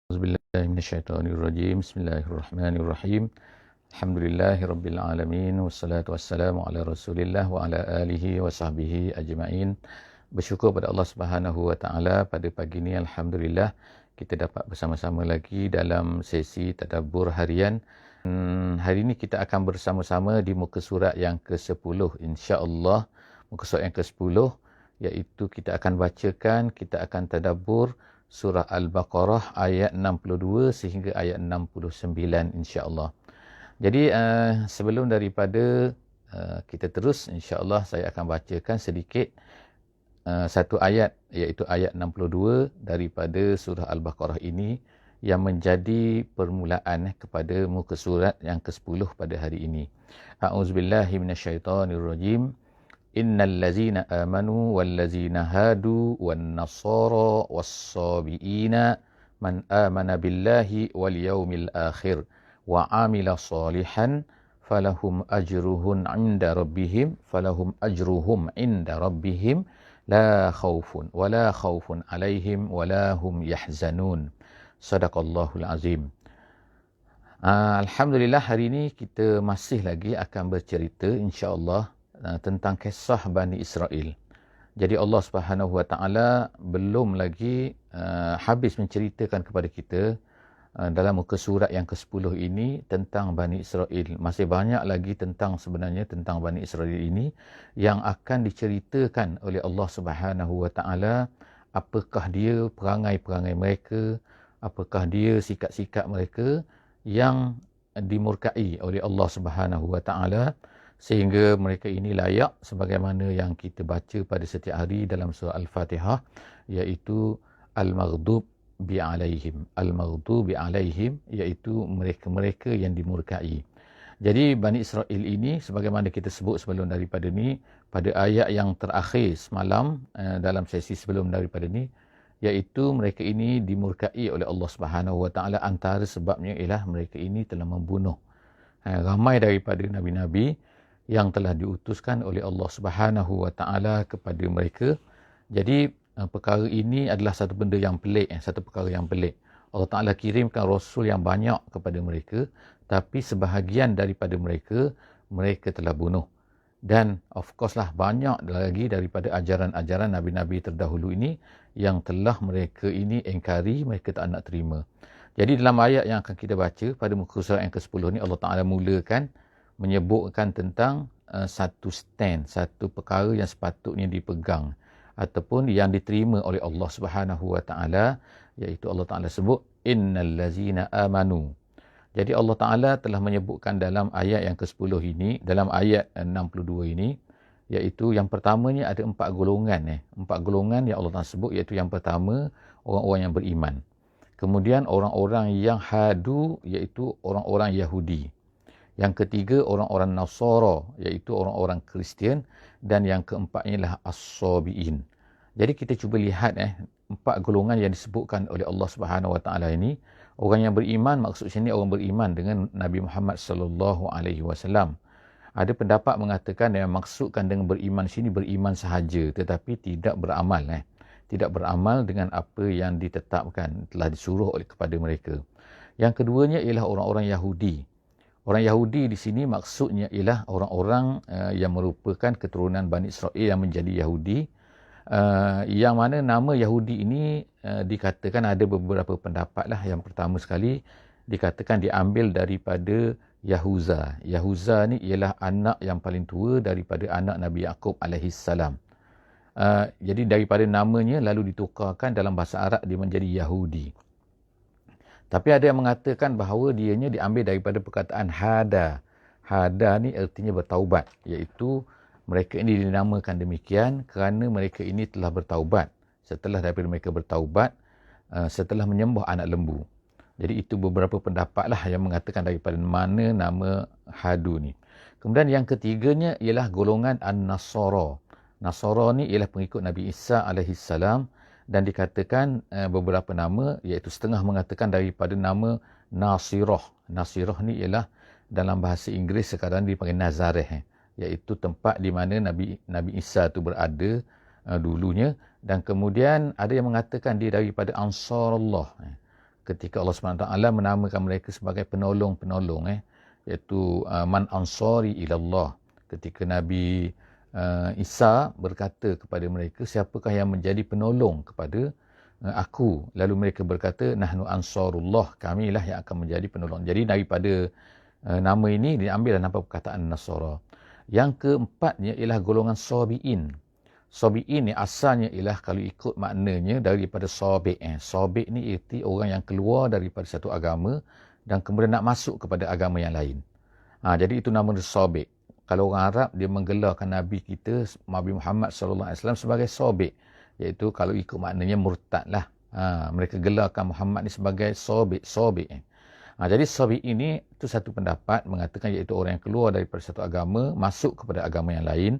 Auzubillahiminasyaitonirrajim. Bismillahirrahmanirrahim. Alhamdulillahirabbil alamin wassalatu wassalamu ala Rasulillah wa ala alihi wa sahbihi ajma'in. Bersyukur pada Allah Subhanahu wa taala pada pagi ini alhamdulillah kita dapat bersama-sama lagi dalam sesi tadabbur harian. Hari ini kita akan bersama-sama di muka surat yang ke-10 insya-Allah. Muka surat yang ke-10 iaitu kita akan bacakan, kita akan tadabbur surah Al-Baqarah ayat 62 sehingga ayat 69 insya-Allah. Jadi sebelum daripada kita terus, insya-Allah saya akan bacakan sedikit satu ayat, iaitu ayat 62 daripada surah Al-Baqarah ini yang menjadi permulaan kepada muka surat yang ke-10 pada hari ini. A'udzubillahi minasyaitonirrajim. Innal ladzina amanu wal ladzina hadu wan nasara was-sabiina man amana billahi wal yaumil akhir wa amila salihan falahum ajruhum 'inda rabbihim la khaufun 'alaihim wa la hum yahzanun. Sadaqallahul azim. Alhamdulillah, hari ini kita masih lagi akan bercerita insya-Allah tentang kisah Bani Israel. Jadi Allah Subhanahu Wa Taala belum lagi habis menceritakan kepada kita dalam muka surat yang ke-10 ini tentang Bani Israel. Masih banyak lagi sebenarnya tentang Bani Israel ini yang akan diceritakan oleh Allah Subhanahu Wa Taala. Apakah dia perangai-perangai mereka, apakah dia sikap-sikap mereka yang dimurkai oleh Allah Subhanahu Wa Taala, sehingga mereka ini layak sebagaimana yang kita baca pada setiap hari dalam surah Al-Fatihah, iaitu Al-Maghdubi alaihim, iaitu mereka-mereka yang dimurkai. Jadi Bani Israel ini, sebagaimana kita sebut sebelum daripada ni, pada ayat yang terakhir semalam dalam sesi sebelum daripada ni, iaitu mereka ini dimurkai oleh Allah Subhanahu Wa Taala. Antara sebabnya ialah mereka ini telah membunuh ramai daripada nabi-nabi yang telah diutuskan oleh Allah Subhanahu Wa Taala kepada mereka. Jadi perkara ini adalah satu benda yang pelik, satu perkara yang pelik. Allah Taala kirimkan rasul yang banyak kepada mereka, tapi sebahagian daripada mereka telah bunuh. Dan of course lah, banyak lagi daripada ajaran-ajaran nabi-nabi terdahulu ini yang telah mereka ini engkari, mereka tak nak terima. Jadi dalam ayat yang akan kita baca pada muka surat yang ke-10 ni, Allah Taala mulakan menyebutkan tentang satu stand, satu perkara yang sepatutnya dipegang ataupun yang diterima oleh Allah Subhanahu Wa Taala, iaitu Allah Taala sebut innal ladzina amanu. Jadi Allah Taala telah menyebutkan dalam ayat yang ke-10 ini, dalam ayat 62 ini, iaitu yang pertamanya ada 4 golongan. 4 golongan yang Allah Taala sebut, iaitu yang pertama orang-orang yang beriman. Kemudian orang-orang yang hadu, iaitu orang-orang Yahudi. Yang ketiga orang-orang Nasara, iaitu orang-orang Kristian. Dan yang keempatnya ialah As-Sabiin. Jadi kita cuba lihat 4 golongan yang disebutkan oleh Allah Subhanahu Wa Taala ini. Orang yang beriman, maksud sini orang beriman dengan Nabi Muhammad sallallahu alaihi wasallam. Ada pendapat mengatakan yang maksudkan dengan beriman sini beriman sahaja, tetapi tidak beramal. Tidak beramal dengan apa yang ditetapkan, telah disuruh oleh kepada mereka. Yang keduanya ialah orang-orang Yahudi. Orang Yahudi di sini maksudnya ialah orang-orang yang merupakan keturunan Bani Israel yang menjadi Yahudi. Yang mana nama Yahudi ini dikatakan ada beberapa pendapat lah. Yang pertama sekali dikatakan diambil daripada Yahuza. Yahuza ni ialah anak yang paling tua daripada anak Nabi Yaqub alaihi salam. Jadi daripada namanya lalu ditukarkan dalam bahasa Arab dia menjadi Yahudi. Tapi ada yang mengatakan bahawa dianya diambil daripada perkataan hada. Hada ni artinya bertaubat, iaitu mereka ini dinamakan demikian kerana mereka ini telah bertaubat. Setelah daripada mereka bertaubat, setelah menyembah anak lembu. Jadi itu beberapa pendapat lah yang mengatakan daripada mana nama hadu ni. Kemudian yang ketiganya ialah golongan An-Nasara. Nasara ni ialah pengikut Nabi Isa alaihi salam. Dan dikatakan beberapa nama, iaitu setengah mengatakan daripada nama Nasirah. Nasirah ni ialah dalam bahasa Inggeris sekarang dipanggil Nazareth, iaitu tempat di mana Nabi Isa tu berada dulunya. Dan kemudian ada yang mengatakan dia daripada Ansarullah. ketika Allah SWT menamakan mereka sebagai penolong-penolong, iaitu man ansari ilallah. Ketika Nabi Isa berkata kepada mereka, siapakah yang menjadi penolong kepada aku? Lalu mereka berkata, nahnu ansarullah, kamilah yang akan menjadi penolong. Jadi daripada nama ini diambil nampak perkataan Nasara. Yang keempatnya ialah golongan Sabi'in. Sabi'in ni asalnya ialah kalau ikut maknanya daripada Sabi'. Sabi' ni erti orang yang keluar daripada satu agama dan kemudian nak masuk kepada agama yang lain. Jadi itu nama dia Sabi'. Kalau orang Arab, dia menggelarkan Nabi kita, Nabi Muhammad SAW sebagai Sabi'. Iaitu kalau ikut maknanya murtad lah. Mereka gelarkan Muhammad ni sebagai Sabi'. Jadi Sabi' ini, itu satu pendapat mengatakan iaitu orang yang keluar daripada satu agama, masuk kepada agama yang lain.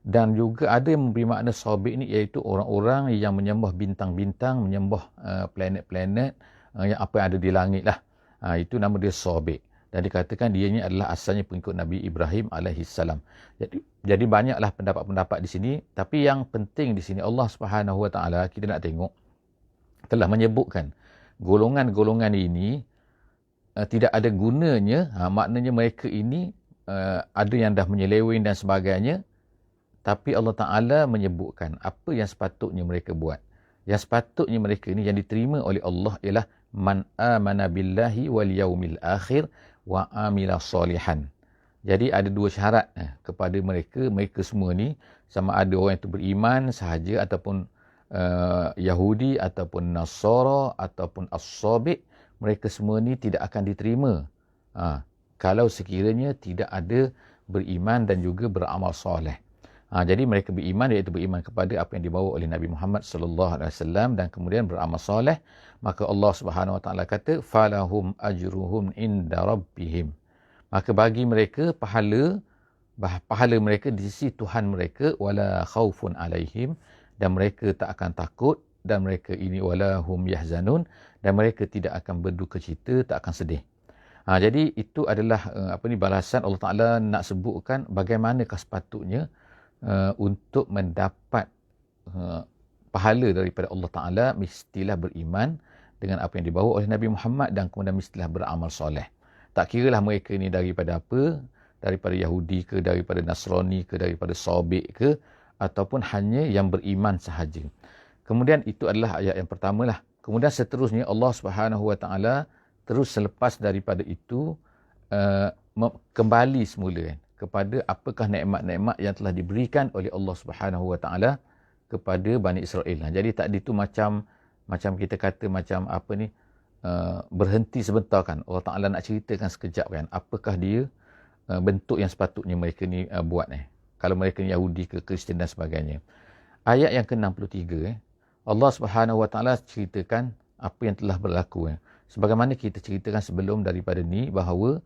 Dan juga ada yang memberi makna Sabi' ni iaitu orang-orang yang menyembah bintang-bintang, menyembah planet-planet, yang apa yang ada di langit lah. Itu nama dia Sabi'. Dan dikatakan dianya adalah asalnya pengikut Nabi Ibrahim alaihissalam. Jadi banyaklah pendapat-pendapat di sini. Tapi yang penting di sini Allah Subhanahu Wa Taala, kita nak tengok, telah menyebutkan golongan-golongan ini tidak ada gunanya. Maknanya mereka ini ada yang dah menyeleweng dan sebagainya. Tapi Allah Ta'ala menyebutkan apa yang sepatutnya mereka buat. Yang sepatutnya mereka ini yang diterima oleh Allah ialah man amana billahi wal yaumil akhir wa amila salihan. Jadi ada dua syarat kepada mereka. Mereka semua ni, sama ada orang itu beriman sahaja ataupun Yahudi ataupun Nasara ataupun As-Sabi', mereka semua ni tidak akan diterima kalau sekiranya tidak ada beriman dan juga beramal soleh. Jadi mereka beriman, iaitu beriman kepada apa yang dibawa oleh Nabi Muhammad SAW dan kemudian beramal soleh. Maka Allah Subhanahu Wa Taala kata, falahum ajruhum inda rabbihim. Maka bagi mereka pahala mereka di sisi Tuhan mereka, wala khaufun alaihim, dan mereka tak akan takut, dan mereka ini wala hum yahzanun, dan mereka tidak akan berduka cita, tak akan sedih. Jadi itu adalah balasan Allah Taala nak sebutkan bagaimanakah sepatutnya untuk mendapat pahala daripada Allah Ta'ala, mestilah beriman dengan apa yang dibawa oleh Nabi Muhammad dan kemudian mestilah beramal soleh. Tak kiralah mereka ini daripada apa, daripada Yahudi ke, daripada Nasrani ke, daripada Sabi' ke, ataupun hanya yang beriman sahaja. Kemudian itu adalah ayat yang pertama lah. Kemudian seterusnya Allah Subhanahu Wa Ta'ala terus selepas daripada itu kembali semula kepada apakah nikmat-nikmat yang telah diberikan oleh Allah Subhanahu Wa Taala kepada Bani Israel. Jadi tak itu macam kita kata macam berhenti sebentar kan. Allah Taala nak ceritakan sekejap kan, apakah dia bentuk yang sepatutnya mereka ni buat kalau mereka ni Yahudi ke, Kristian dan sebagainya. Ayat yang ke-63 Allah Subhanahu Wa Taala ceritakan apa yang telah berlaku. Sebagaimana kita ceritakan sebelum daripada ni, bahawa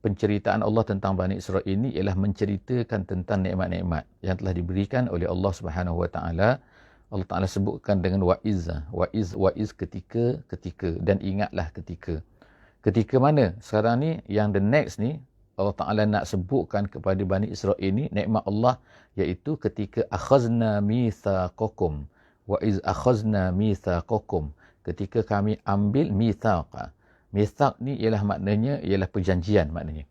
penceritaan Allah tentang Bani Israel ini ialah menceritakan tentang nikmat-nikmat yang telah diberikan oleh Allah Subhanahu Wa Taala. Allah Taala sebutkan dengan wa'iz ketika dan ingatlah ketika. Ketika mana? Sekarang ni yang the next ni Allah Taala nak sebutkan kepada Bani Israel ini nikmat Allah, iaitu ketika akhazna mitsaqakum wa'iz akhazna mitsaqakum, ketika kami ambil mitsaq. Mitsaq ni ialah maknanya ialah perjanjian maknanya.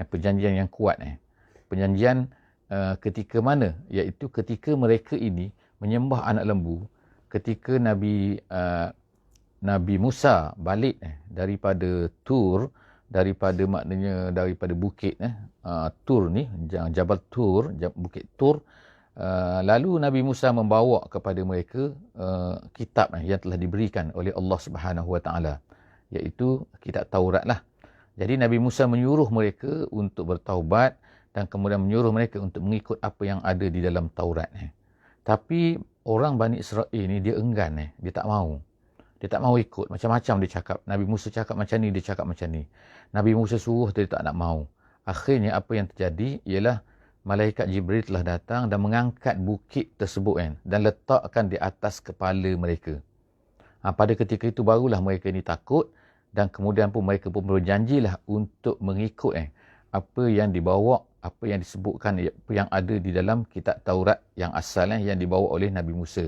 Perjanjian yang kuat. Perjanjian ketika mana? Iaitu ketika mereka ini menyembah anak lembu, ketika Nabi Musa balik daripada Tur, daripada bukit Tur ni, Jabal Tur, bukit Tur. Lalu Nabi Musa membawa kepada mereka kitab yang telah diberikan oleh Allah Subhanahu Wa Taala, iaitu kitab Taurat lah. Jadi Nabi Musa menyuruh mereka untuk bertaubat dan kemudian menyuruh mereka untuk mengikut apa yang ada di dalam Taurat. Tapi orang Bani Israel ni dia enggan, dia tak mahu. Dia tak mahu ikut. Macam-macam dia cakap. Nabi Musa cakap macam ni, dia cakap macam ni. Nabi Musa suruh, dia tak nak mahu. Akhirnya apa yang terjadi ialah malaikat Jibril telah datang dan mengangkat bukit tersebut dan letakkan di atas kepala mereka. Pada ketika itu barulah mereka ni takut, dan kemudian pun mereka pun berjanjilah untuk mengikut apa yang dibawa, apa yang disebutkan, apa yang ada di dalam kitab Taurat yang asal yang dibawa oleh Nabi Musa,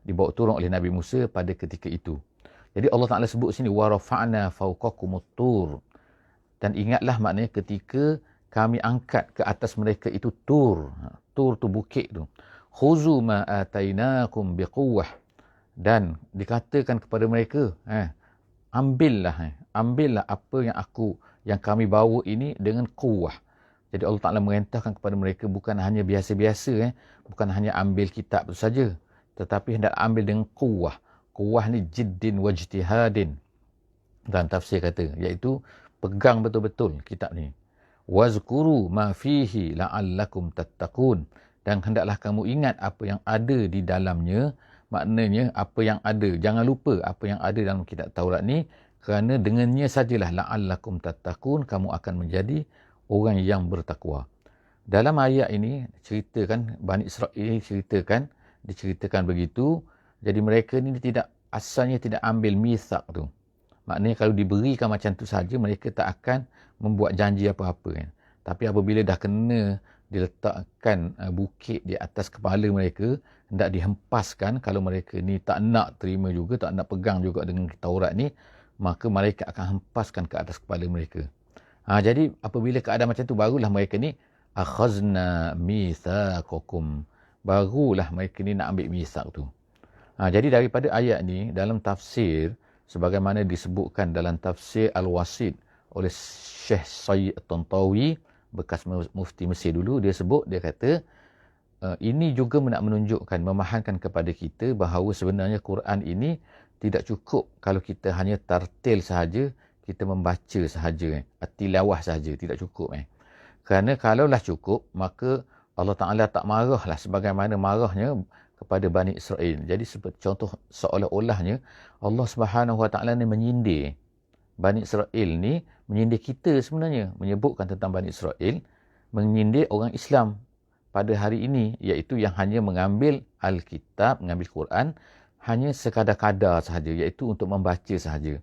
dibawa turun oleh Nabi Musa pada ketika itu. Jadi Allah Ta'ala sebut sini, wa rafa'na fawqakumut tur. Dan ingatlah maknanya ketika kami angkat ke atas mereka itu tur. Tur tu bukit tu. Khuzu ma atainakum biquwwah. Dan dikatakan kepada mereka, ambillah apa yang kami bawa ini dengan kuwah. Jadi Allah Ta'ala merintahkan kepada mereka bukan hanya biasa-biasa, bukan hanya ambil kitab itu saja, tetapi hendak ambil dengan kuwah. Kuwah ni jiddin wajtihadin. Dan tafsir kata, iaitu pegang betul-betul kitab ni. Wazkuru ma fihi la'allakum tattaqun. Dan hendaklah kamu ingat apa yang ada di dalamnya. Maknanya apa yang ada. Jangan lupa apa yang ada dalam kitab Taurat ni. Kerana dengannya sajalah la'allakum tattaqun, kamu akan menjadi orang yang bertakwa. Dalam ayat ini ceritakan Bani Israel diceritakan begitu. Jadi mereka ni asalnya tidak ambil mithaq tu. Maknanya kalau diberikan macam tu saja, mereka tak akan membuat janji apa-apa kan. Tapi apabila dah kena diletakkan bukit di atas kepala mereka, hendak dihempaskan, kalau mereka ni tak nak terima juga, tak nak pegang juga dengan Taurat ni, maka mereka akan hempaskan ke atas kepala mereka. Jadi apabila keadaan macam tu, barulah mereka ni akhazna mithaqakum. Barulah mereka ni nak ambil mithaq tu. Jadi daripada ayat ni, dalam tafsir, sebagaimana disebutkan dalam tafsir Al-Wasit oleh Syekh Sayyid At-Tantawi, bekas mufti Mesir dulu, dia kata, ini juga nak menunjukkan, memahamkan kepada kita bahawa sebenarnya Quran ini tidak cukup kalau kita hanya tartil sahaja, kita membaca sahaja, tilawah sahaja, tidak cukup. Kerana kalaulah cukup, maka Allah Ta'ala tak marahlah sebagaimana marahnya kepada Bani Israel. Jadi contoh seolah-olahnya Allah Subhanahu Wa Ta'ala ni menyindir Bani Israel ni, menyindir kita sebenarnya, menyebutkan tentang Bani Israel, menyindir orang Islam pada hari ini, iaitu yang hanya mengambil Alkitab, mengambil Quran hanya sekadar-kadar sahaja, iaitu untuk membaca sahaja.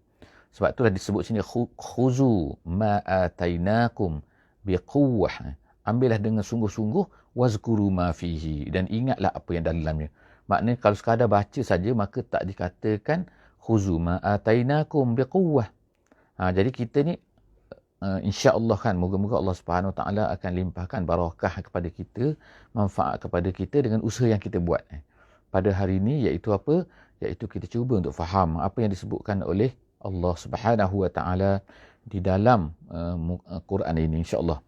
Sebab itulah disebut sini khuzu ma atainakum biquwwah. Ambillah dengan sungguh-sungguh, wazkuru ma fihi, dan ingatlah apa yang dalamnya. Maknanya kalau sekadar baca saja, maka tak dikatakan khuzu ma atainakum biquwwah. Jadi kita ni insya-Allah kan, moga-moga Allah Subhanahu Taala akan limpahkan barakah kepada kita, manfaat kepada kita dengan usaha yang kita buat pada hari ini, iaitu apa? Iaitu kita cuba untuk faham apa yang disebutkan oleh Allah Subhanahu Wa Taala di dalam Quran ini, insya-Allah.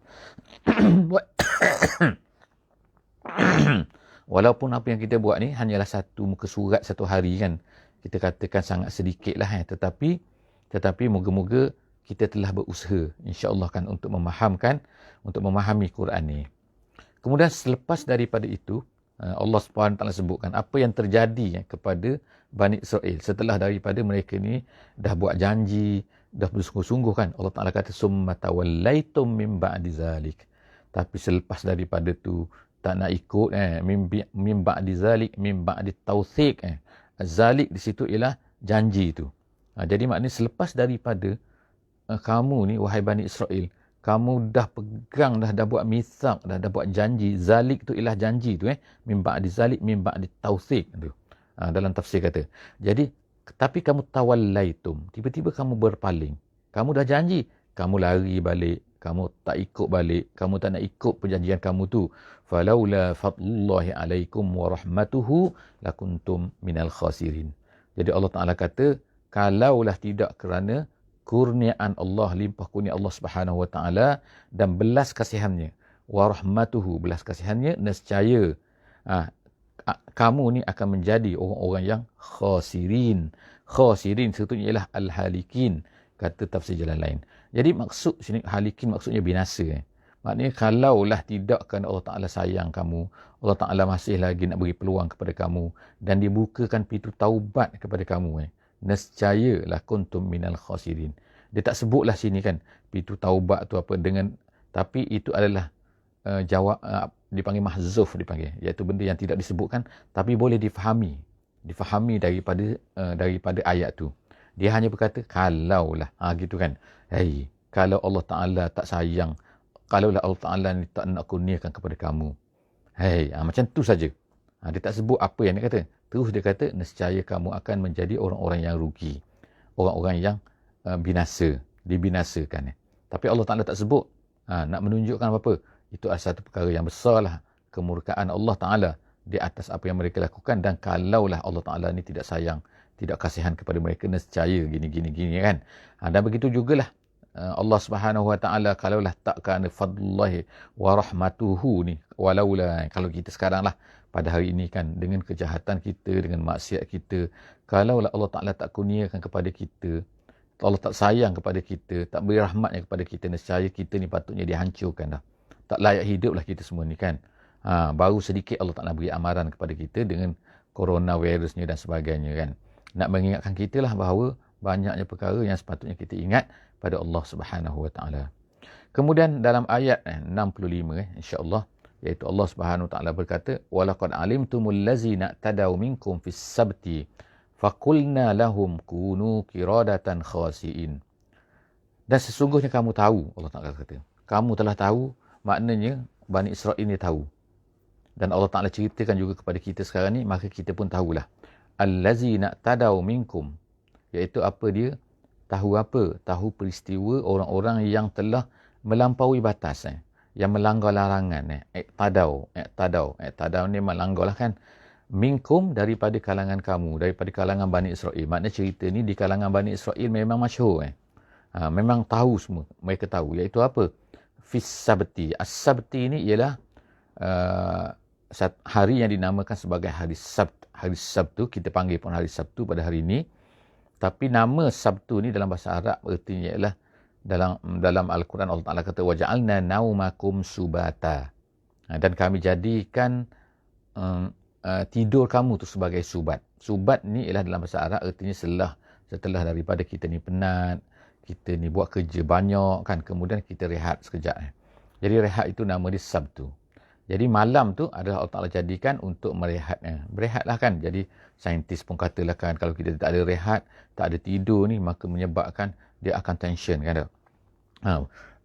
Walaupun apa yang kita buat ni hanyalah satu muka surat satu hari kan, kita katakan sangat sedikit lah, tetapi moga-moga kita telah berusaha, insya-Allah kan, untuk memahami Quran ni. Kemudian selepas daripada itu, Allah Subhanahu Taala sebutkan apa yang terjadi kepada Bani Israel setelah daripada mereka ni dah buat janji, dah bersungguh-sungguh kan. Allah Taala kata summa tawallaitum min ba'di zalik. Tapi selepas daripada tu tak nak ikut min ba'di zalik, min ba'di tawthiq. Zalik di situ ialah janji tu. Jadi maknanya selepas daripada kamu ni wahai Bani Israel, kamu dah pegang, dah buat mithaq, dah buat janji. Zalik tu ialah janji tu, min ba'di zalik, min ba'di tawthiq tu. Dalam tafsir kata. Jadi, tapi kamu tawallaitum, tiba-tiba kamu berpaling. Kamu dah janji, kamu lari balik, kamu tak ikut balik, kamu tak nak ikut perjanjian kamu tu. Falaula fadlullahi alaikum wa rahmatuhu lakuntum minal khasirin. Jadi Allah Ta'ala kata, kalaulah tidak kerana kurniaan Allah, limpah kurnia Allah Subhanahu Wa Taala dan belas kasihannya, wa rahmatuhu, belas kasihannya, nescaya kamu ni akan menjadi orang-orang yang khasirin. Khasirin sebetulnya ialah al-halikin, kata tafsir jalan lain. Jadi maksud sini halikin maksudnya binasa. Maknanya kalaulah tidak kerana Allah Ta'ala sayang kamu, Allah Ta'ala masih lagi nak beri peluang kepada kamu dan dibukakan pintu taubat kepada kamu, nescaya lah kuntum minal khasirin. Dia tak sebutlah sini kan pintu taubat tu apa dengan, tapi itu adalah jawab, dipanggil mahzuf, iaitu benda yang tidak disebutkan tapi boleh difahami daripada ayat tu. Dia hanya berkata kalaulah, gitu kan. Kalau Allah Ta'ala tak sayang, kalaulah Allah Ta'ala ni tak nak kurniakan kepada kamu, macam tu saja. Dia tak sebut apa yang dia kata. Terus dia kata nescaya kamu akan menjadi orang-orang yang rugi. orang-orang yang binasa, dibinasakan. Tapi Allah Ta'ala tak sebut. Nak menunjukkan apa? Itu adalah satu perkara yang besarlah, kemurkaan Allah Ta'ala di atas apa yang mereka lakukan. Dan kalaulah Allah Ta'ala ni tidak sayang, tidak kasihan kepada mereka, nescaya gini kan. Dan begitu jugalah Allah Subhanahu Wa Ta'ala, kalaulah takkan fadlullahi wa rahmatuhu ni, walaula, kalau kita sekarang lah pada hari ini kan, dengan kejahatan kita, dengan maksiat kita, kalaulah Allah Ta'ala tak kurniakan kepada kita, Allah tak sayang kepada kita, tak beri rahmatnya kepada kita, nescaya kita ni patutnya dihancurkan dah. Tak layak hidup lah kita semua ni kan. Baru sedikit Allah Ta'ala beri amaran kepada kita dengan coronavirusnya dan sebagainya kan. Nak mengingatkan kita lah bahawa banyaknya perkara yang sepatutnya kita ingat pada Allah Subhanahu Wa Ta'ala. Kemudian dalam ayat 65 insya-Allah, iaitu Allah Subhanahu Wa Ta'ala berkata, walaqad alimtumul ladzina tadaw minkum fis sabti faqulna lahum kunu qiradatan khasiin. Dan sesungguhnya kamu tahu, Allah Ta'ala kata, kamu telah tahu, maknanya Bani Israel ini tahu. Dan Allah Ta'ala ceritakan juga kepada kita sekarang ni, maka kita pun tahulah. Allazina tadaw minkum, iaitu apa dia? Tahu apa? Tahu peristiwa orang-orang yang telah melampaui batas, yang melanggar larangan. Iqtadaw ni melanggar lah kan. Minkum, daripada kalangan kamu, daripada kalangan Bani Israel. Maknanya cerita ni di kalangan Bani Israel memang masyhur. Memang tahu semua. Mereka tahu. Iaitu apa? Fis sabti. As-sabti ni ialah hari yang dinamakan sebagai hari Sabt. Hari Sabtu, kita panggil pun hari Sabtu pada hari ini. Tapi nama Sabtu ni dalam bahasa Arab artinya ialah, dalam Al-Quran Allah Ta'ala kata, waja'alna naumakum subata. Dan kami jadikan tidur kamu tu sebagai subat. Subat ni ialah dalam bahasa Arab artinya setelah daripada kita ni penat, kita ni buat kerja banyak kan, kemudian kita rehat sekejap. Jadi rehat itu nama dia Sabtu. Jadi malam tu adalah Allah Ta'ala jadikan untuk merehatnya. Berehatlah kan. Jadi saintis pun katalah kan, kalau kita tak ada rehat, tak ada tidur ni, maka menyebabkan dia akan tension kan.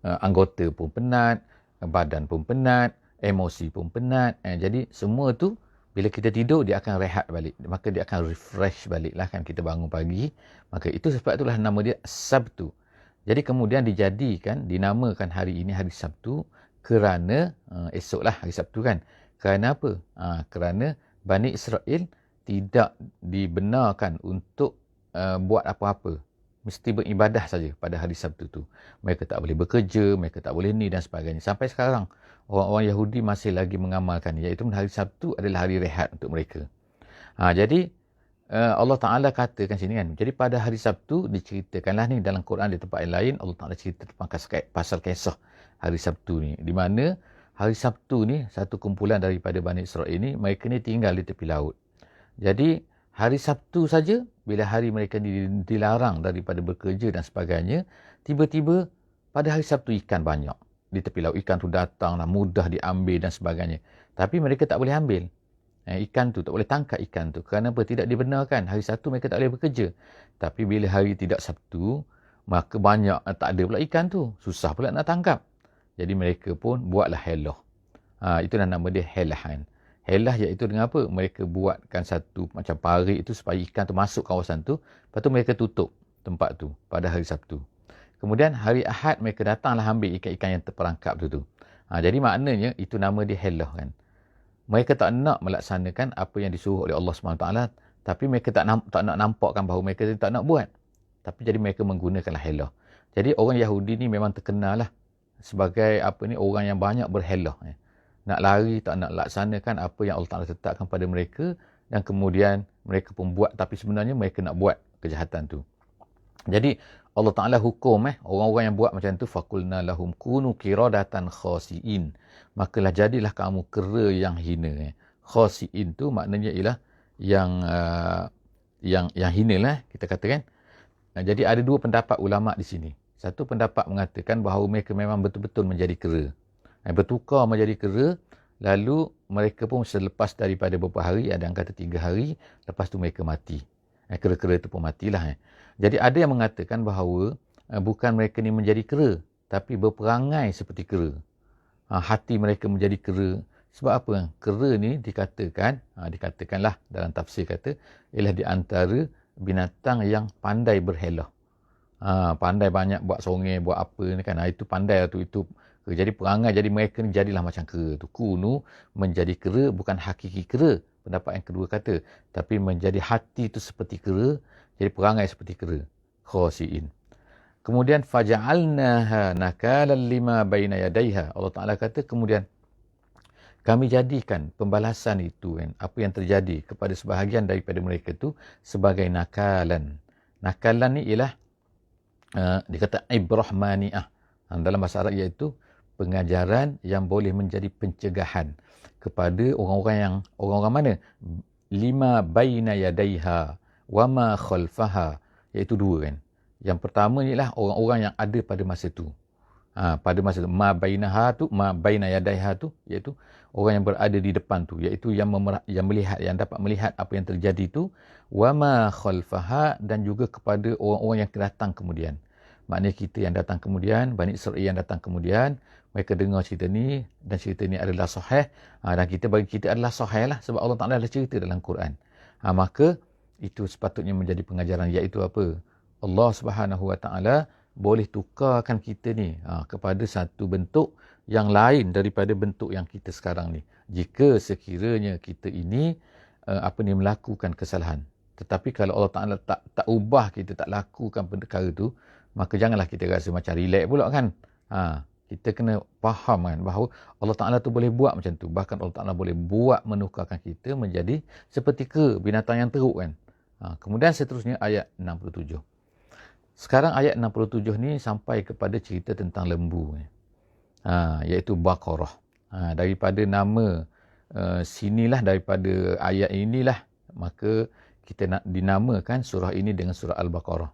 Anggota pun penat, badan pun penat, emosi pun penat. Jadi semua tu bila kita tidur, dia akan rehat balik. Maka dia akan refresh balik lah kan. Kita bangun pagi. Maka itu sebab itulah nama dia Sabtu. Jadi kemudian dinamakan hari ini hari Sabtu, kerana esoklah hari Sabtu kan. Kerana apa? Kerana Bani Israel tidak dibenarkan untuk buat apa-apa. Mesti beribadah saja pada hari Sabtu tu. Mereka tak boleh bekerja, mereka tak boleh ni dan sebagainya. Sampai sekarang orang-orang Yahudi masih lagi mengamalkan, iaitu hari Sabtu adalah hari rehat untuk mereka. Jadi Allah Ta'ala katakan sini kan. Jadi pada hari Sabtu diceritakanlah ni dalam Quran di tempat lain, Allah Ta'ala cerita tentang pasal kisah hari Sabtu ni. Di mana hari Sabtu ni, satu kumpulan daripada Bani Israel ni, mereka ni tinggal di tepi laut. Jadi hari Sabtu saja, bila hari mereka dilarang daripada bekerja dan sebagainya, tiba-tiba pada hari Sabtu ikan banyak di tepi laut. Ikan tu datanglah, mudah diambil dan sebagainya. Tapi mereka tak boleh ambil ikan tu, tak boleh tangkap ikan tu. Kerana apa? Tidak dibenarkan. Hari Sabtu mereka tak boleh bekerja. Tapi bila hari tidak Sabtu, maka banyak tak ada pula ikan tu. Susah pula nak tangkap. Jadi mereka pun buatlah helah. Itulah nama dia helahan. Helah iaitu dengan apa? Mereka buatkan satu macam parit itu supaya ikan tu masuk kawasan tu. Lepas tu mereka tutup tempat tu pada hari Sabtu. Kemudian hari Ahad mereka datanglah ambil ikan-ikan yang terperangkap tu. Jadi maknanya itu nama dia helah kan. Mereka tak nak melaksanakan apa yang disuruh oleh Allah SWT. Tapi mereka tak nak nampakkan bahawa mereka tak nak buat. Tapi jadi mereka menggunakanlah helah. Jadi orang Yahudi ni memang terkenal lah sebagai orang yang banyak berhelah. Nak lari, tak nak laksanakan apa yang Allah Ta'ala tetapkan pada mereka. Dan kemudian mereka pun buat. Tapi sebenarnya mereka nak buat kejahatan tu. Jadi Allah Ta'ala hukum orang-orang yang buat macam tu. Faqulna lahum kunu qiradatan khasiin. Makalah jadilah kamu kera yang hina. Khasiin tu maknanya ialah yang hina lah kita katakan. Jadi ada dua pendapat ulama di sini. Satu pendapat mengatakan bahawa mereka memang betul-betul menjadi kera. Bertukar menjadi kera, lalu mereka pun selepas daripada beberapa hari, ada yang kata 3 hari, lepas tu mereka mati. Kera-kera itu pun matilah. Jadi ada yang mengatakan bahawa bukan mereka ni menjadi kera, tapi berperangai seperti kera. Hati mereka menjadi kera. Sebab apa? Kera ni dikatakanlah dalam tafsir kata, ialah di antara binatang yang pandai berhelah. Pandai banyak buat songai, buat apa ni kan. Itu pandai tu. Jadi perangai jadi mereka ni jadilah macam kera tu. Kunu menjadi kera, bukan hakiki kera. Pendapat yang kedua kata. Tapi menjadi hati tu seperti kera. Jadi perangai seperti kera. Khasi'in. Kemudian faja'alnaha nakalan lima baina yadayha. Allah Ta'ala kata kemudian kami jadikan pembalasan itu kan. Apa yang terjadi kepada sebahagian daripada mereka tu sebagai nakalan. Nakalan ni ialah dia kata ibrah mani'ah. Dalam bahasa Arab iaitu pengajaran yang boleh menjadi pencegahan kepada orang-orang mana? Lima baina yadaiha wa ma khalfaha, iaitu dua kan. Yang pertama ialah orang-orang yang ada pada masa tu. Pada masa tu ma baina yadaiha tu iaitu orang yang berada di depan tu, iaitu yang melihat, yang dapat melihat apa yang terjadi tu, wa ma khalfaha, dan juga kepada orang-orang yang datang kemudian. Maknanya kita yang datang kemudian, Bani Israel yang datang kemudian, mereka dengar cerita ni dan cerita ni adalah sahih, dan bagi kita adalah sahih lah sebab Allah Ta'ala dah cerita dalam Quran. Maka itu sepatutnya menjadi pengajaran, iaitu apa? Allah Subhanahu Wa Ta'ala boleh tukarkan kita ni kepada satu bentuk yang lain daripada bentuk yang kita sekarang ni. Jika sekiranya kita ini melakukan kesalahan. Tetapi kalau Allah Ta'ala tak ubah kita, tak lakukan perkara tu, maka janganlah kita rasa macam relax pula kan. Kita kena faham kan bahawa Allah Ta'ala tu boleh buat macam tu. Bahkan Allah Ta'ala boleh buat menukarkan kita menjadi seperti binatang yang teruk kan. Kemudian seterusnya ayat 67. Sekarang ayat 67 ni sampai kepada cerita tentang lembu. Iaitu Baqarah. Daripada nama sinilah, daripada ayat inilah, maka kita nak dinamakan surah ini dengan surah Al-Baqarah.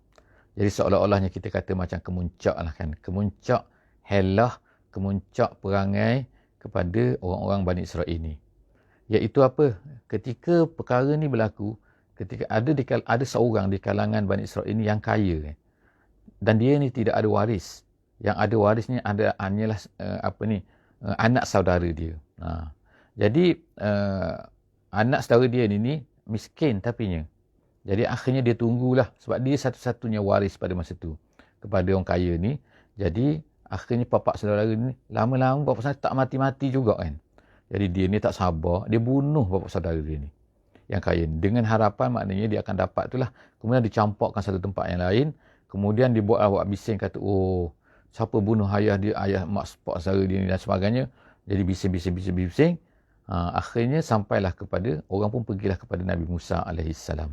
Jadi seolah-olahnya kita kata macam kemuncak lah kan. Kemuncak helah, kemuncak perangai kepada orang-orang Bani Israel ini. Iaitu apa? Ketika perkara ni berlaku, ketika ada seorang di kalangan Bani Israel ini yang kaya kan. Dan dia ni tidak ada waris. Yang ada warisnya hanyalah anak saudara dia. Jadi anak saudara dia ni miskin tapinya. Jadi akhirnya dia tunggulah sebab dia satu-satunya waris pada masa tu kepada orang kaya ni. Jadi akhirnya bapak saudara ni lama-lama bapak saudara tak mati-mati juga kan. Jadi dia ni tak sabar, dia bunuh bapak saudara dia ni yang kaya ni. Dengan harapan maknanya dia akan dapat itulah. Kemudian dicampakkan satu tempat yang lain. Kemudian dibuat awak bising kata, oh siapa bunuh ayah dia, ayah mak saudara dia ni dan sebagainya. Jadi bising. Akhirnya sampailah kepada, orang pun pergilah kepada Nabi Musa alaihissalam.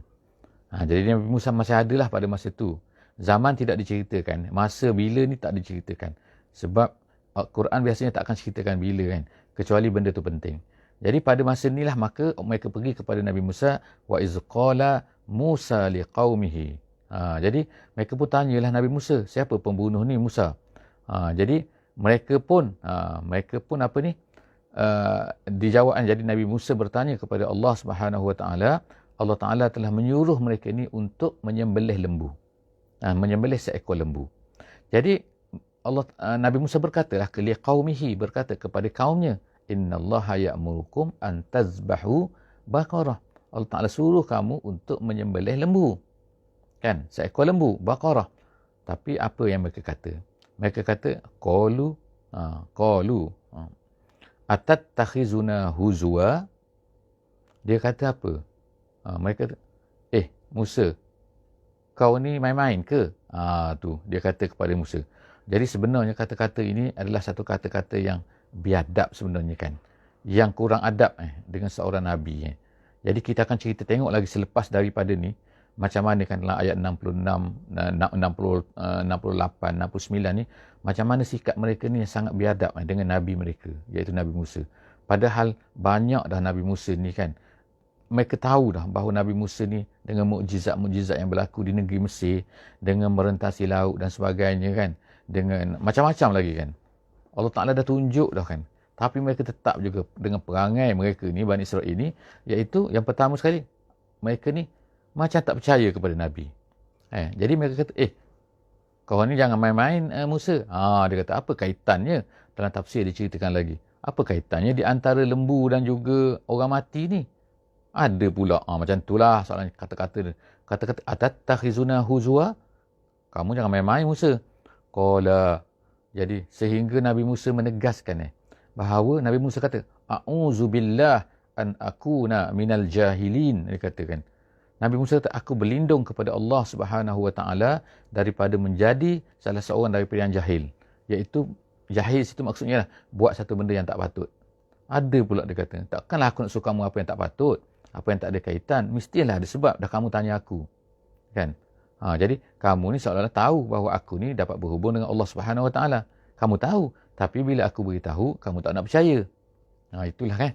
Jadi Nabi Musa masih ada lah pada masa tu. Zaman tidak diceritakan. Masa bila ni tak diceritakan. Sebab Al-Quran biasanya tak akan ceritakan bila kan. Kecuali benda tu penting. Jadi pada masa inilah maka mereka pergi kepada Nabi Musa. Wa izqala Musa liqaumihi. Jadi mereka pun tanyalah Nabi Musa. Siapa pembunuh ni Musa? Jadi mereka pun apa ni? Dijawabkan. Jadi Nabi Musa bertanya kepada Allah Subhanahu Wa Ta'ala. Allah Ta'ala telah menyuruh mereka ni untuk menyembelih lembu. Menyembelih seekor lembu. Jadi Nabi Musa berkatalah ke liqaumihi, berkata kepada kaumnya, innallaha ya'murukum an tazbahu baqarah. Allah Ta'ala suruh kamu untuk menyembelih lembu. Kan? Seekor lembu, baqarah. Tapi apa yang mereka kata? Mereka kata, qalu atattakhizuna huzwa. Dia kata apa? Mereka kata, Musa, kau ni main-main ke? Tu dia kata kepada Musa. Jadi sebenarnya kata-kata ini adalah satu kata-kata yang biadab sebenarnya kan. Yang kurang adab dengan seorang Nabi. Jadi kita akan cerita tengok lagi selepas daripada ni. Macam mana kan dalam ayat 66, 68, 69 ni. Macam mana sikap mereka ni yang sangat biadab dengan Nabi mereka. Iaitu Nabi Musa. Padahal banyak dah Nabi Musa ni kan. Mereka tahu dah bahawa Nabi Musa ni dengan mukjizat-mukjizat yang berlaku di negeri Mesir. Dengan merentasi laut dan sebagainya kan. Dengan macam-macam lagi kan. Allah Ta'ala dah tunjuk dah kan. Tapi mereka tetap juga dengan perangai mereka ni, Bani Israel ini. Iaitu yang pertama sekali. Mereka ni macam tak percaya kepada Nabi. Jadi mereka kata, kau ni jangan main-main Musa. Dia kata, apa kaitannya? Dalam tafsir diceritakan lagi. Apa kaitannya di antara lembu dan juga orang mati ni? Ada pula. Macam itulah soalan kata-kata dia. Kata-kata atattakhizuna huzwa, kamu jangan main-main Musa. Qala, jadi sehingga Nabi Musa menegaskan bahawa Nabi Musa kata, a'udzubillah an akuna minal jahilin. Dia katakan, Nabi Musa kata, aku berlindung kepada Allah Subhanahu Wa Taala daripada menjadi salah seorang daripada yang jahil. Iaitu jahil situ maksudnya lah, buat satu benda yang tak patut. Ada pula dia kata, takkanlah aku nak suruh kamu apa yang tak patut, apa yang tak ada kaitan. Mestilah ada sebab dah kamu tanya aku. Kan? Jadi kamu ni seolah-olah tahu bahawa aku ni dapat berhubung dengan Allah Subhanahu Wa Taala. Kamu tahu, tapi bila aku beritahu, kamu tak nak percaya. Itulah kan.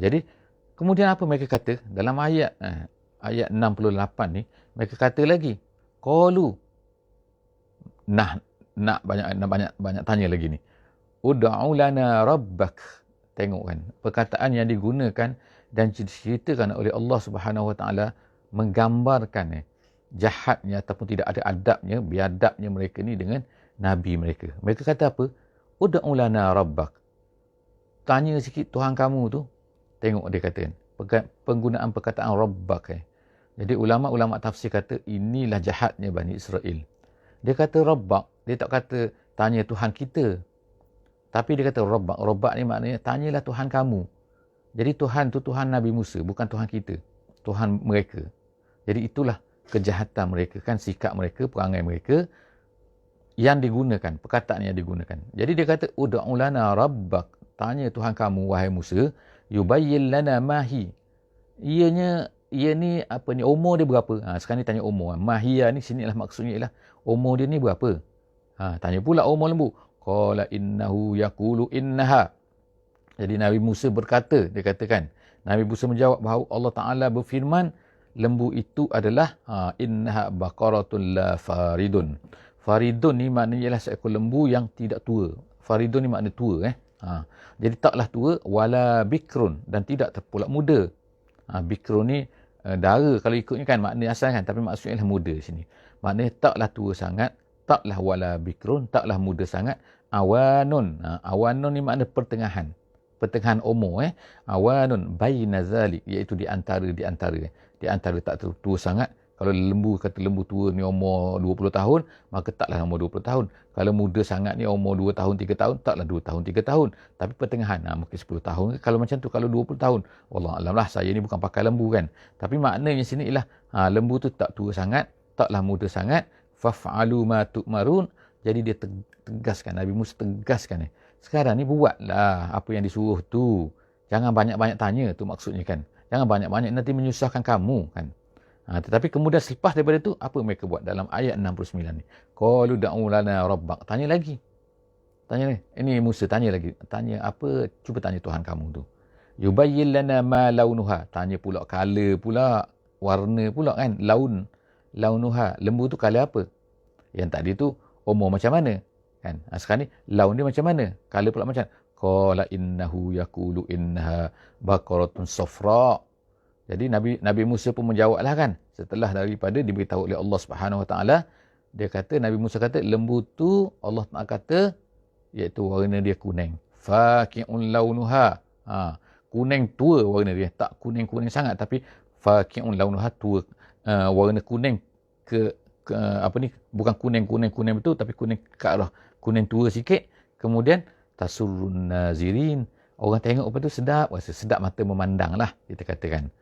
Jadi kemudian apa mereka kata dalam ayat 68 ni, mereka kata lagi, qalu, nak banyak tanya lagi ni. Ud'u lana rabbak. Tengok kan, perkataan yang digunakan dan diceritakan oleh Allah Subhanahu Wa Taala menggambarkan jahatnya ataupun tidak ada adabnya, biadabnya mereka ni dengan Nabi mereka. Mereka kata apa? Ud'u lana rabbak. Tanya sikit Tuhan kamu tu. Tengok dia kata kan, penggunaan perkataan rabbak. Jadi ulama-ulama tafsir kata inilah jahatnya Bani Israel. Dia kata rabbak, dia tak kata tanya Tuhan kita. Tapi dia kata rabbak. Rabbak ni maknanya tanyalah Tuhan kamu. Jadi Tuhan tu Tuhan Nabi Musa, bukan Tuhan kita. Tuhan mereka. Jadi itulah kejahatan mereka, kan sikap mereka, perangai mereka yang digunakan, perkataan yang digunakan. Jadi dia kata ud'u lana rabbak, tanya Tuhan kamu wahai Musa, yubayyin lana mahi. Ia ni apa ni, umur dia berapa? Sekarang ni tanya umur. Mahia ni sini lah maksudnya ialah umur dia ni berapa? Tanya pula umur lembu. Qala innahu yaqulu innaha. Jadi Nabi Musa berkata, dia katakan, Nabi Musa menjawab bahawa Allah Ta'ala berfirman, lembu itu adalah innaha baqaratun la faridun. Faridun ni maknanya ialah seekor lembu yang tidak tua. Faridun ni makna tua. Jadi taklah tua, wala bikrun, dan tidak pula muda. Bikrun ni dara kalau ikutnya kan makna asal kan, tapi maksudnya ialah muda sini. Maknanya taklah tua sangat, taklah wala bikrun, taklah muda sangat. Awanun. Awanun ni makna pertengahan. Pertengahan umur. Awanun baina zalik, iaitu di antara. Di antara tak tua sangat. Kalau lembu kata lembu tua ni umur 20 tahun, maka taklah umur 20 tahun. Kalau muda sangat ni umur 2 tahun, 3 tahun, taklah 2 tahun, 3 tahun. Tapi pertengahan, mungkin 10 tahun. Kalau macam tu, kalau 20 tahun, wallahualam lah, saya ni bukan pakai lembu kan. Tapi maknanya sini ialah, lembu tu tak tua sangat, taklah muda sangat. Faf'alu ma tu'marun. Jadi dia tegaskan, Nabi Musa tegaskan. Sekarang ni buatlah apa yang disuruh tu. Jangan banyak-banyak tanya tu maksudnya kan. Jangan banyak-banyak nanti menyusahkan kamu kan. Tetapi kemudian selepas daripada tu, apa mereka buat dalam ayat 69 ni? Qalu da'u lana rabbak. Tanya lagi. Tanya ni. Ini Musa tanya lagi. Tanya apa? Cuba tanya Tuhan kamu tu. Yubayyin lana ma launuha. Tanya pula color pula. Warna pula kan. Launuha. Lembu tu color apa? Yang tadi tu umur macam mana? Kan? Sekarang ni laun dia macam mana? Color pula macam mana? Qala innahu yaqulu innaha baqaratun safra. Jadi Nabi Musa pun menjawablah kan. Setelah daripada diberitahu oleh Allah Subhanahu Wa Taala, dia kata, Nabi Musa kata, lembu tu Allah Taala kata iaitu warna dia kuning. Faqi'un launuha. Kuning tua warna dia, tak kuning-kuning sangat tapi faqi'un launuha, tua. Warna kuning ke apa ni, bukan kuning betul tapi kuning ke arah kuning tua sikit. Kemudian tasurrun nazirin, orang tengok apa tu sedap, rasa sedap mata memandang lah kita katakan.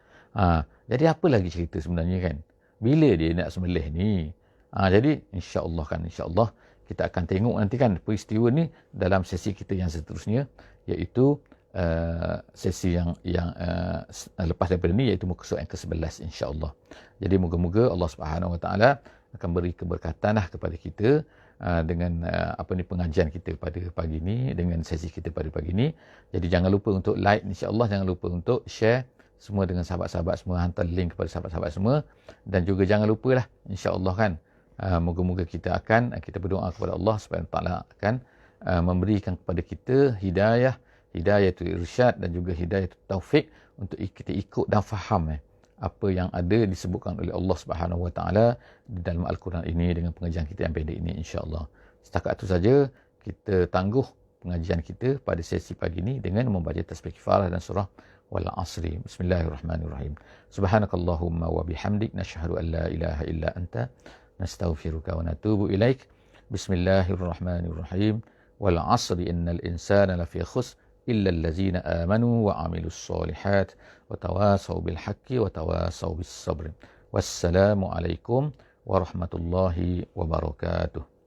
Jadi apa lagi cerita sebenarnya kan, bila dia nak sembelih ni. Jadi insya-Allah kita akan tengok nanti kan peristiwa ni dalam sesi kita yang seterusnya, iaitu sesi yang lepas daripada ni, iaitu muka surat yang ke-11 insya-Allah. Jadi moga-moga Allah Subhanahu Wa Taala akan beri keberkatan lah kepada kita dengan pengajian kita pada pagi ni, dengan sesi kita pada pagi ni. Jadi jangan lupa untuk like insya-Allah, jangan lupa untuk share semua dengan sahabat-sahabat semua, hantar link kepada sahabat-sahabat semua, dan juga jangan lupalah insya-Allah kan, moga-moga kita berdoa kepada Allah supaya Allah akan memberikan kepada kita hidayah itu irsyad dan juga hidayah itu taufik untuk kita ikut dan faham apa yang ada disebutkan oleh Allah Subhanahu Wa Taala di dalam Al-Quran ini dengan pengajian kita yang pendek ini insya-Allah. Setakat itu saja kita tangguh pengajian kita pada sesi pagi ini dengan membaca tasbih kifarah dan surah wal 'asri. Bismillahirrahmanirrahim. Subhanakallahumma wa bihamdik nashhadu an la ilaha illa anta nastaghfiruka wa natubu ilaik. Bismillahirrahmanirrahim. Wal 'asri innal insana lafi khusr illa allazina amanu wa 'amilus solihat wa tawasaw bil haqqi wa tawasaw bis sabr. Wassalamu alaikum warahmatullahi wabarakatuh.